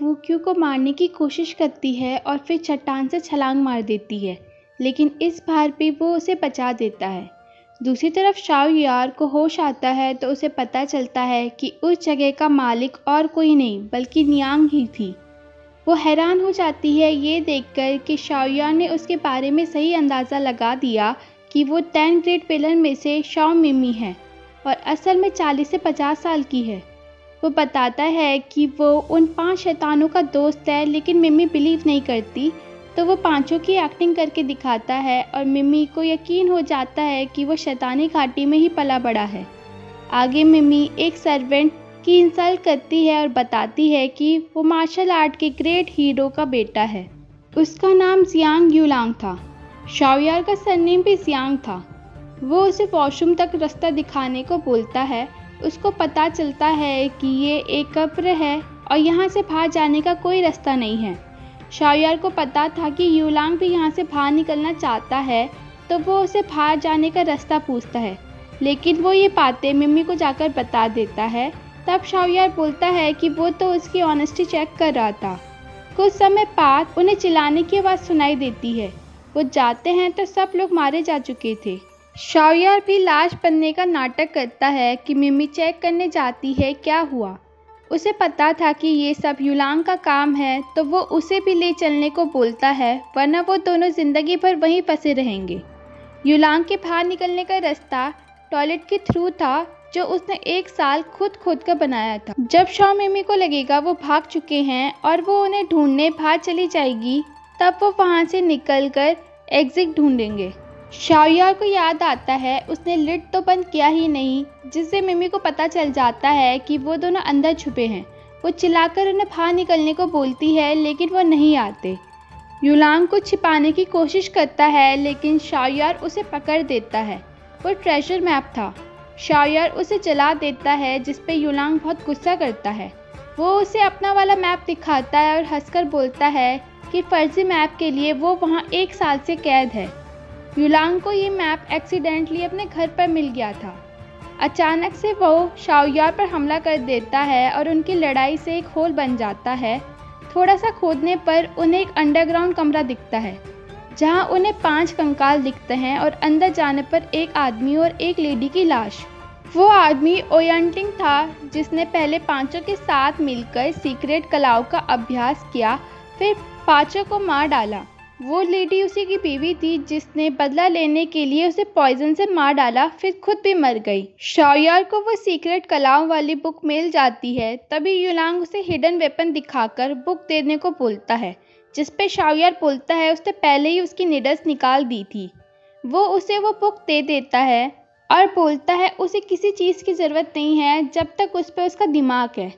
वू Q को मारने की कोशिश करती है और फिर चट्टान से छलांग मार देती है, लेकिन इस बार भी वो उसे बचा देता है। दूसरी तरफ शाओ यार को होश आता है तो उसे पता चलता है कि उस जगह का मालिक और कोई नहीं बल्कि नियांग ही थी। वो हैरान हो जाती है ये देखकर कि शाओ यार ने उसके बारे में सही अंदाज़ा लगा दिया कि वो 10 ग्रेट विलन में से शाओ मिमी है और असल में 40 से 50 साल की है। वो बताता है कि वो उन 5 शैतानों का दोस्त है, लेकिन मिमी बिलीव नहीं करती, तो वो पांचों की एक्टिंग करके दिखाता है और मिमी को यकीन हो जाता है कि वो शैतानी घाटी में ही पला बड़ा है। आगे मिमी एक सर्वेंट की इंसल्ट करती है और बताती है कि वो मार्शल आर्ट के ग्रेट हीरो का बेटा है। उसका नाम जियांग यूलांग था। शाओ यार का सरनेम भी जियांग था। वो उसे वॉशरूम तक रास्ता दिखाने को बोलता है। उसको पता चलता है कि ये एक कब्र है और यहाँ से बाहर जाने का कोई रास्ता नहीं है। शाओ यार को पता था कि यूलांग भी यहाँ से बाहर निकलना चाहता है, तो वो उसे बाहर जाने का रास्ता पूछता है, लेकिन वो ये बातें मिमी को जाकर बता देता है। तब शाओ यार बोलता है कि वो तो उसकी ऑनेस्टी चेक कर रहा था। कुछ समय बाद उन्हें चिल्लाने की आवाज़ सुनाई देती है। वो जाते हैं तो सब लोग मारे जा चुके थे। शाओ यार भी लाश बनने का नाटक करता है कि मिमी चेक करने जाती है क्या हुआ। उसे पता था कि ये सब यूलांग का काम है, तो वो उसे भी ले चलने को बोलता है, वरना वो दोनों ज़िंदगी भर वहीं फंसे रहेंगे। यूलांग के बाहर निकलने का रास्ता टॉयलेट के थ्रू था, जो उसने 1 साल खुद खोद कर बनाया था। जब शाओ मिमी को लगेगा वो भाग चुके हैं और वो उन्हें ढूंढने बाहर चली जाएगी, तब वो वहाँ से निकलकर एग्जिट ढूंढेंगे। शाओ यार को याद आता है उसने लिड तो बंद किया ही नहीं, जिससे मिमी को पता चल जाता है कि वो दोनों अंदर छुपे हैं। वो चिल्लाकर उन्हें बाहर निकलने को बोलती है, लेकिन वो नहीं आते। यूलांग को छिपाने की कोशिश करता है, लेकिन शाओ यार उसे पकड़ देता है। वो ट्रेजर मैप था। शाओ यार उसे जला देता है, जिस पे यूलांग बहुत गुस्सा करता है। वो उसे अपना वाला मैप दिखाता है और हंसकर बोलता है कि फर्जी मैप के लिए वो वहाँ 1 साल से कैद है। यूलांग को ये मैप एक्सीडेंटली अपने घर पर मिल गया था। अचानक से वो शाओ यार पर हमला कर देता है और उनकी लड़ाई से एक होल बन जाता है। थोड़ा सा खोदने पर उन्हें एक अंडरग्राउंड कमरा दिखता है, जहां उन्हें 5 कंकाल दिखते हैं और अंदर जाने पर एक आदमी और एक लेडी की लाश। वो आदमी ओयंटिंग था, जिसने पहले पांचों के साथ मिलकर सीक्रेट कलाओं का अभ्यास किया, फिर पांचों को मार डाला। वो लेडी उसी की बीवी थी, जिसने बदला लेने के लिए उसे पॉइजन से मार डाला, फिर खुद भी मर गई। शाओ यार को वो सीक्रेट कलाओं वाली बुक मिल जाती है। तभी यूलांग उसे हिडन वेपन दिखाकर बुक देने को बोलता है, जिस पे शाओ यार बोलता है उसने पहले ही उसकी निडल्स निकाल दी थी। वो उसे वो बुक दे देता है और बोलता है उसे किसी चीज़ की ज़रूरत नहीं है जब तक उस पर उसका दिमाग है।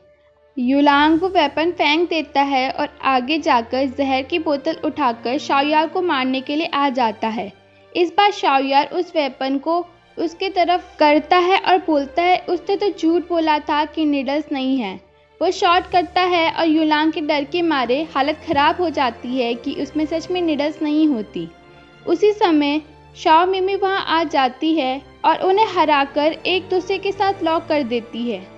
यूलांग वो वेपन फेंक देता है और आगे जाकर जहर की बोतल उठाकर शाओ यार को मारने के लिए आ जाता है। इस बार शाओ यार उस वेपन को उसके तरफ करता है और बोलता है उसने तो झूठ बोला था कि निडल्स नहीं है। वो शॉट करता है और यूलांग के डर के मारे हालत ख़राब हो जाती है कि उसमें सच में निडल्स नहीं होती। उसी समय शाओ मिमी वहाँ आ जाती है और उन्हें हराकर एक दूसरे के साथ लॉक कर देती है।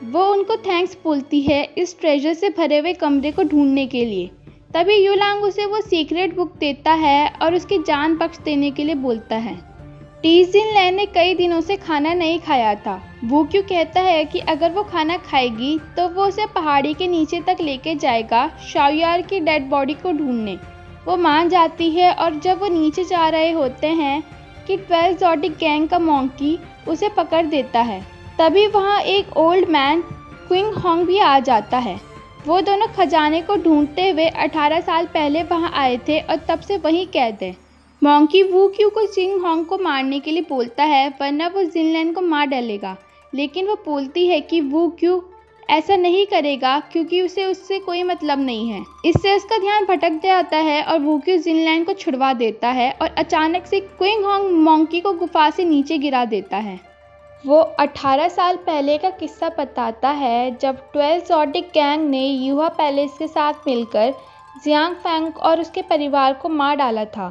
वो उनको थैंक्स बोलती है इस ट्रेजर से भरे हुए कमरे को ढूंढने के लिए। तभी यूलांग उसे वो सीक्रेट बुक देता है और उसकी जान बख्श देने के लिए बोलता है। टी जिनलैन ने कई दिनों से खाना नहीं खाया था। वो क्यों कहता है कि अगर वो खाना खाएगी तो वो उसे पहाड़ी के नीचे तक लेके जाएगा शाओ यार की डेड बॉडी को ढूंढने। वो मान जाती है और जब वो नीचे जा रहे होते हैं कि 12 ज़ॉडिक गैंग का मॉन्की उसे पकड़ देता है। तभी वहाँ एक ओल्ड मैन क्विंग होंग भी आ जाता है। वो दोनों खजाने को ढूंढते हुए 18 साल पहले वहाँ आए थे और तब से वहीं कैद है। मॉन्की वू क्यू को क्विंग होंग को मारने के लिए बोलता है, वरना वो जिनलैन को मार डालेगा, लेकिन वो बोलती है कि वू क्यू ऐसा नहीं करेगा क्योंकि उसे उससे कोई मतलब नहीं है। इससे उसका ध्यान भटक जाता है और वू क्यू जिनलैन को छुड़वा देता है और अचानक से क्विंग होंग मॉन्की को गुफा से नीचे गिरा देता है। वो 18 साल पहले का किस्सा बताता है, जब 12 ज़ॉडिक गैंग ने युहा पैलेस के साथ मिलकर जियांग फैंग और उसके परिवार को मार डाला था,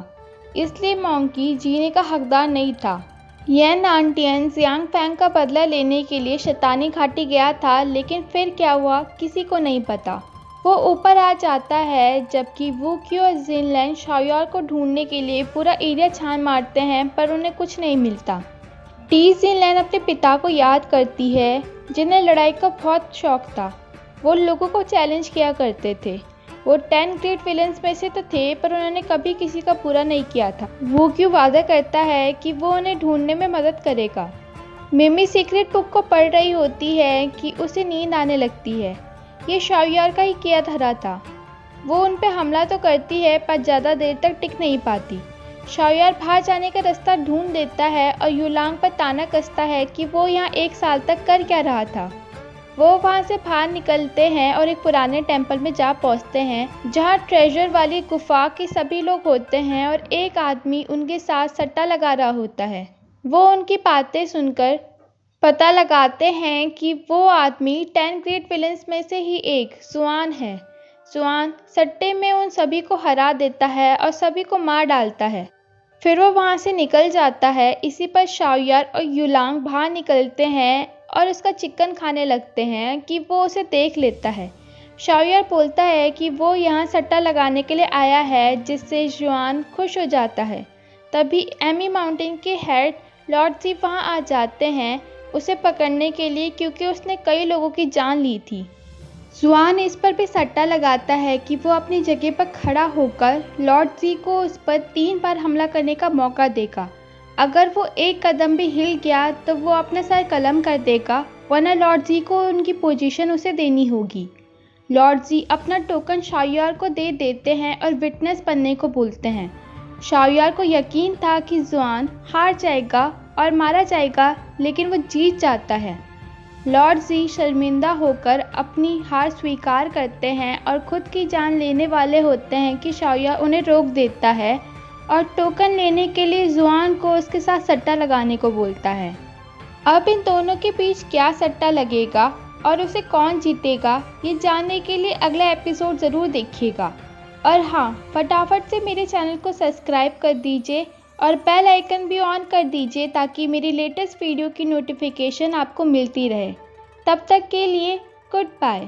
इसलिए मॉन्की जीने का हकदार नहीं था। यह नानटियन जियांग फैंग का बदला लेने के लिए शैतानी घाटी गया था, लेकिन फिर क्या हुआ किसी को नहीं पता। वो ऊपर आ जाता है, जबकि वूक्यू और जिनलैन शाओयार को ढूंढने के लिए पूरा एरिया छान मारते हैं, पर उन्हें कुछ नहीं मिलता। टी जिनलैन अपने पिता को याद करती है, जिन्हें लड़ाई का बहुत शौक था। वो लोगों को चैलेंज किया करते थे। वो 10 ग्रेट विलन्स में से तो थे, पर उन्होंने कभी किसी का बुरा नहीं किया था। वूक्यू वादा करता है कि वो उन्हें ढूंढने में मदद करेगा। मिमी सीक्रेट बुक को पढ़ रही होती है कि उसे नींद आने लगती है। ये शाओयार का ही किया धरा था। वो उन पर हमला तो करती है, पर ज़्यादा देर तक टिक नहीं पाती। शाओयार बाहर जाने का रास्ता ढूंढ देता है और युलांग पर ताना कसता है कि वो यहाँ 1 साल तक कर क्या रहा था। वो वहाँ से बाहर निकलते हैं और एक पुराने टेंपल में जा पहुँचते हैं, जहाँ ट्रेजर वाली गुफा के सभी लोग होते हैं और एक आदमी उनके साथ सट्टा लगा रहा होता है। वो उनकी बातें सुनकर पता लगाते हैं कि वो आदमी 10 ग्रेट विलन्स में से ही एक जुआन है। जुआन सट्टे में उन सभी को हरा देता है और सभी को मार डालता है। फिर वो वहाँ से निकल जाता है। इसी पर शाओयार और युलांग बाहर निकलते हैं और उसका चिकन खाने लगते हैं कि वो उसे देख लेता है। शाओयार बोलता है कि वो यहाँ सट्टा लगाने के लिए आया है, जिससे जुआन खुश हो जाता है। तभी एमी माउंटेन के हेड लॉर्ड जी वहाँ आ जाते हैं उसे पकड़ने के लिए, क्योंकि उसने कई लोगों की जान ली थी। जुआन इस पर भी सट्टा लगाता है कि वो अपनी जगह पर खड़ा होकर लॉर्ड जी को उस पर 3 बार हमला करने का मौका देगा। अगर वो एक कदम भी हिल गया तो वो अपना सर कलम कर देगा, वरना लॉर्ड जी को उनकी पोजीशन उसे देनी होगी। लॉर्ड जी अपना टोकन शाओयार को दे देते हैं और विटनेस बनने को बोलते हैं। शाओयार को यकीन था कि जुआन हार जाएगा और मारा जाएगा, लेकिन वो जीत जाता है। लॉर्ड जी शर्मिंदा होकर अपनी हार स्वीकार करते हैं और खुद की जान लेने वाले होते हैं कि शाओयार उन्हें रोक देता है और टोकन लेने के लिए जुआन को उसके साथ सट्टा लगाने को बोलता है। अब इन दोनों के बीच क्या सट्टा लगेगा और उसे कौन जीतेगा, ये जानने के लिए अगला एपिसोड ज़रूर देखिएगा। और हाँ, फटाफट से मेरे चैनल को सब्सक्राइब कर दीजिए और बेल आइकन भी ऑन कर दीजिए, ताकि मेरी लेटेस्ट वीडियो की नोटिफिकेशन आपको मिलती रहे। तब तक के लिए गुड बाय।